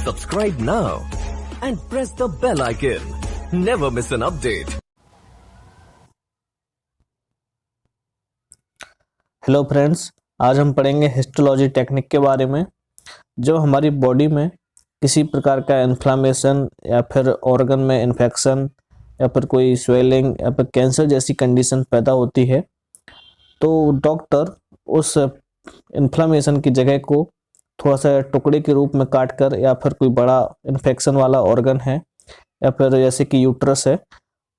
Subscribe now and press the bell icon. Never miss an update. Hello friends, आज हम पढ़ेंगे histology technique के बारे में। जब हमारी बॉडी में किसी प्रकार का इन्फ्लामेशन या फिर ऑर्गन में इन्फेक्शन या फिर कोई स्वेलिंग या फिर कैंसर जैसी कंडीशन पैदा होती है तो डॉक्टर उस इन्फ्लामेशन की जगह को थोड़ा सा टुकड़े के रूप में काट कर, या फिर कोई बड़ा इन्फेक्शन वाला ऑर्गन है या फिर जैसे कि यूट्रस है,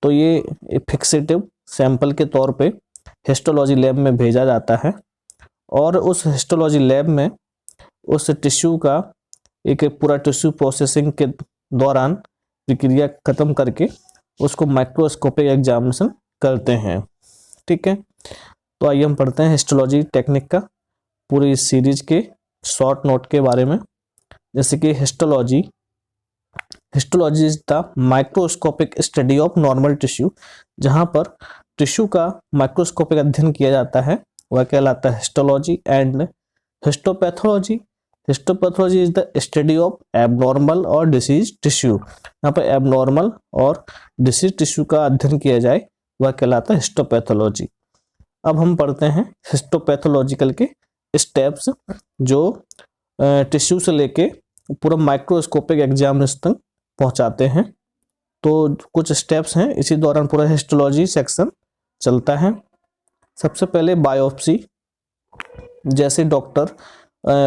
तो ये फिक्सेटिव सैंपल के तौर पे हिस्टोलॉजी लैब में भेजा जाता है। और उस हिस्टोलॉजी लैब में उस टिश्यू का एक पूरा टिश्यू प्रोसेसिंग के दौरान प्रक्रिया ख़त्म करके उसको माइक्रोस्कोपिक एग्जामिनेशन करते हैं। ठीक है, तो आइए हम पढ़ते हैं हिस्टोलॉजी टेक्निक का पूरी इस सीरीज के शॉर्ट नोट के बारे में। जैसे कि histology is the microscopic study of normal tissue. जहाँ पर टिश्यू का माइक्रोस्कोपिक अध्ययन किया जाता है वह कहलाता है histology. And histopathology is the study of abnormal और डिसीज टिश्यू। यहाँ पर एबनॉर्मल और डिसीज टिश्यू का अध्ययन किया जाए वह कहलाता है हिस्टोपैथोलॉजी। अब हम पढ़ते हैं हिस्टोपैथोलॉजिकल के स्टेप्स जो टिश्यू से लेके पूरा माइक्रोस्कोपिक एग्जामिनेशन तक पहुंचाते हैं। तो कुछ स्टेप्स हैं, इसी दौरान पूरा हिस्टोलॉजी सेक्शन चलता है। सबसे पहले बायोप्सी। जैसे डॉक्टर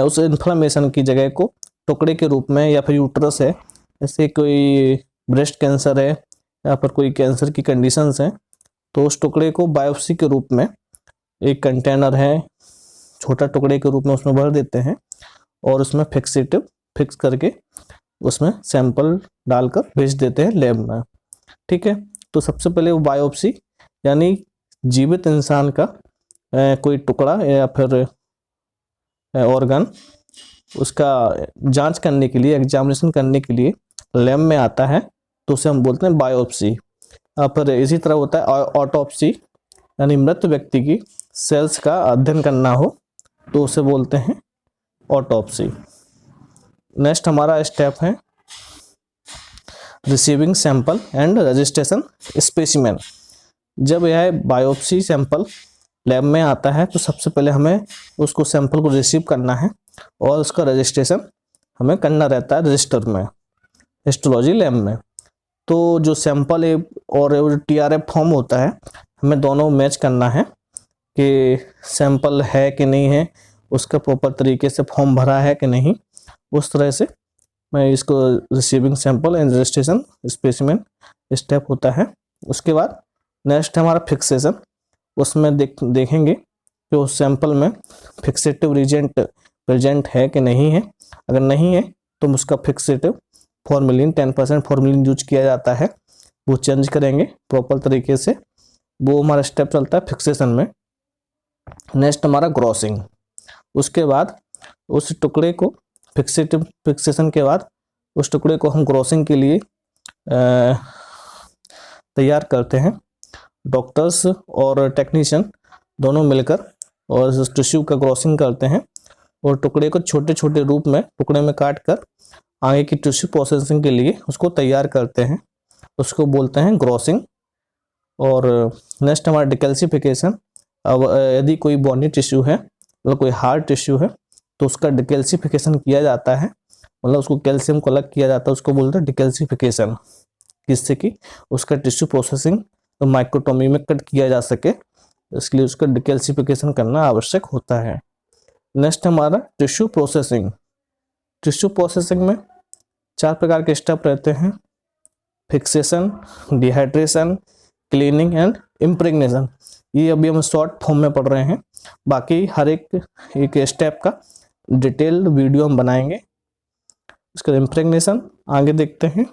उस इन्फ्लामेशन की जगह को टुकड़े के रूप में, या फिर यूट्रस है, जैसे कोई ब्रेस्ट कैंसर है या फिर कोई कैंसर की कंडीशंस हैं, तो उस टुकड़े को बायोप्सी के रूप में एक कंटेनर है, छोटा टुकड़े के रूप में उसमें भर देते हैं और उसमें फिक्स करके उसमें सैंपल डालकर भेज देते हैं लैब में। ठीक है, तो सबसे पहले वो बायोप्सी यानी जीवित इंसान का कोई टुकड़ा या फिर ऑर्गन उसका जांच करने के लिए, एग्जामिनेशन करने के लिए लैब में आता है, तो उसे हम बोलते हैं बायोप्सी। फिर इसी तरह होता है ऑटोप्सी, यानी मृत व्यक्ति की सेल्स का अध्ययन करना हो तो उसे बोलते हैं ऑटोप्सी। नेक्स्ट हमारा स्टेप है receiving sample and registration specimen. जब यह बायोप्सी सैंपल लैब में आता है तो सबसे पहले हमें उसको सैंपल को रिसीव करना है और उसका रजिस्ट्रेशन हमें करना रहता है रजिस्टर में हिस्टोलॉजी लैब में। तो जो सैंपल है और TRF फॉर्म होता है, हमें दोनों मैच करना है कि सैंपल है कि नहीं है, उसका प्रॉपर तरीके से फॉर्म भरा है कि नहीं। उस तरह से मैं इसको receiving sample and registration specimen step होता है। उसके बाद नेक्स्ट हमारा फिक्सेशन। उसमें देखेंगे कि उस सैंपल में फिक्सेटिव रीजेंट प्रेजेंट है कि नहीं है। अगर नहीं है तो उसका फिक्सेटिव फॉर्मेलिन 10% फॉर्मेलिन यूज किया जाता है, वो चेंज करेंगे प्रॉपर तरीके से। वो हमारा स्टेप चलता है फिक्सेशन में। नेक्स्ट हमारा ग्रॉसिंग। उसके बाद उस टुकड़े को फिक्सेशन के बाद उस टुकड़े को हम ग्रॉसिंग के लिए तैयार करते हैं। डॉक्टर्स और टेक्नीशियन दोनों मिलकर और उस टिश्यू का ग्रॉसिंग करते हैं और टुकड़े को छोटे छोटे रूप में टुकड़े में काट कर आगे की टिश्यू प्रोसेसिंग के लिए उसको तैयार करते हैं, उसको बोलते हैं ग्रॉसिंग। और नेक्स्ट हमारा डिकैल्सिफिकेशन। अब यदि कोई बॉडी टिश्यू है, मतलब कोई हार्ड टिश्यू है, तो उसका डिकैल्सिफिकेशन किया जाता है, मतलब उसको कैल्शियम को अलग किया जाता है, उसको बोलते हैं डिकैल्सिफिकेशन, जिससे कि उसका टिश्यू प्रोसेसिंग तो माइक्रोटोमी में कट किया जा सके, इसलिए उसका डिकैल्सिफिकेशन करना आवश्यक होता है। नेक्स्ट हमारा टिश्यू प्रोसेसिंग। टिश्यू प्रोसेसिंग में 4 प्रकार के स्टेप रहते हैं: फिक्सेशन, डिहाइड्रेशन, क्लीनिंग एंड इम्प्रेग्नेशन। ये अभी हम शॉर्ट फॉर्म में पढ़ रहे हैं, बाकी हर एक स्टेप का डिटेल्ड वीडियो हम बनाएंगे। उसका इम्प्रेग्नेशन आगे देखते हैं।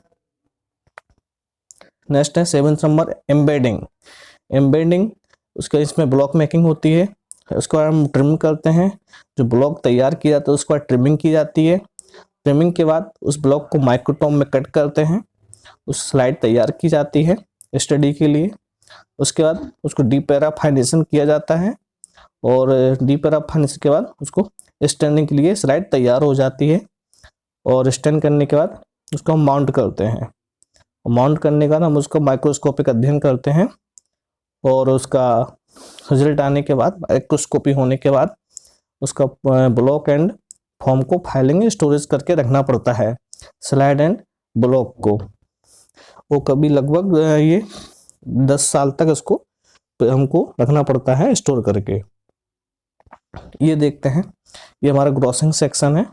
नेक्स्ट है 7 नंबर एम्बेडिंग। उसका इसमें ब्लॉक मेकिंग होती है, उसको हम ट्रिम करते हैं। जो ब्लॉक तैयार किया जाता है उसके बाद ट्रिमिंग की जाती है। ट्रिमिंग के बाद उस ब्लॉक को माइक्रोटोम में कट करते हैं, उस स्लाइड तैयार की जाती है स्टडी के लिए। उसके बाद उसको डीपैराफाइनेशन किया जाता है और डीपैराफाइनेशन के बाद उसको स्टैंडिंग के लिए स्लाइड तैयार हो जाती है। और स्टैंड करने के बाद उसको हम माउंट करते हैं। माउंट करने के बाद हम उसका माइक्रोस्कोपिक अध्ययन करते हैं और उसका रिजल्ट आने के बाद, माइक्रोस्कोपी होने के बाद उसका ब्लॉक एंड फॉर्म को फाइलिंग स्टोरेज करके रखना पड़ता है। स्लाइड एंड ब्लॉक को वो कभी लगभग ये 10 साल तक इसको हमको रखना पड़ता है स्टोर करके। ये देखते हैं, ये हमारा ग्रॉसिंग सेक्शन है।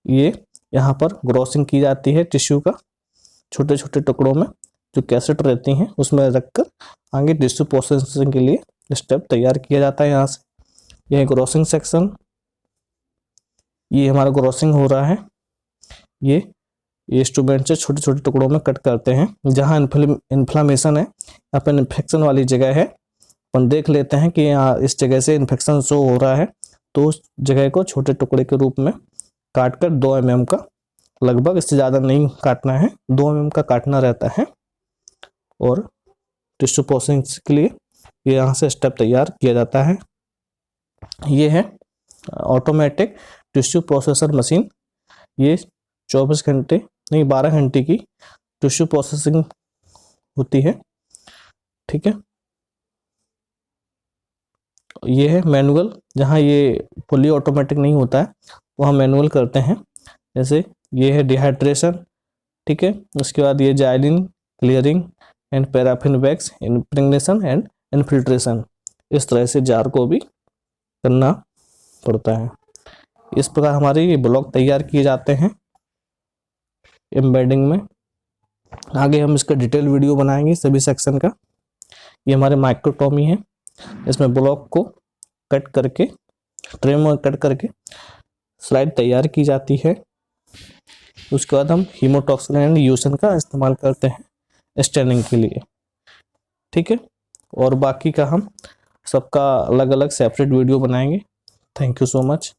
ये यहाँ पर ग्रॉसिंग की जाती है टिश्यू का, छोटे छोटे टुकड़ों में जो कैसेट रहती हैं उसमें रखकर आगे टिश्यू प्रोसेसिंग के लिए स्टेप तैयार किया जाता है। यहाँ से यह ग्रॉसिंग सेक्शन, ये हमारा ग्रॉसिंग हो रहा है। ये इंस्ट्रूमेंट से छोटे छोटे टुकड़ों में कट करते हैं। जहाँ इन्फ्लामेशन है, यहाँ पर इन्फेक्शन वाली जगह है, अपन देख लेते हैं कि यहाँ इस जगह से इन्फेक्शन शो हो रहा है, तो उस जगह को छोटे टुकड़े के रूप में काट कर 2 mm का, लगभग इससे ज़्यादा नहीं काटना है, 2 mm का काटना रहता है। और टिश्यू प्रोसेसिंग के लिए ये यहाँ से स्टेप तैयार किया जाता है। ये है ऑटोमेटिक टिश्यू प्रोसेसर मशीन। ये 24 घंटे नहीं 12 घंटे की टिश्यू प्रोसेसिंग होती है, ठीक है। ये है मैनुअल, जहाँ ये फुली ऑटोमेटिक नहीं होता है, वो हम मैनुअल करते हैं। जैसे ये है डिहाइड्रेशन, ठीक है। उसके बाद ये xylene clearing and paraffin wax impregnation and infiltration, इस तरह से जार को भी करना पड़ता है। इस प्रकार हमारे ये ब्लॉक तैयार किए जाते हैं एम्बेडिंग में। आगे हम इसका डिटेल वीडियो बनाएंगे सभी सेक्शन का। ये हमारे माइक्रोटोमी है, इसमें ब्लॉक को कट करके, ट्रे में कट करके स्लाइड तैयार की जाती है। उसके बाद हम हीमोटॉक्सिन एंड यूसन का इस्तेमाल करते हैं स्टैनिंग के लिए, ठीक है। और बाकी का हम सबका अलग अलग सेपरेट वीडियो बनाएंगे। Thank you so much.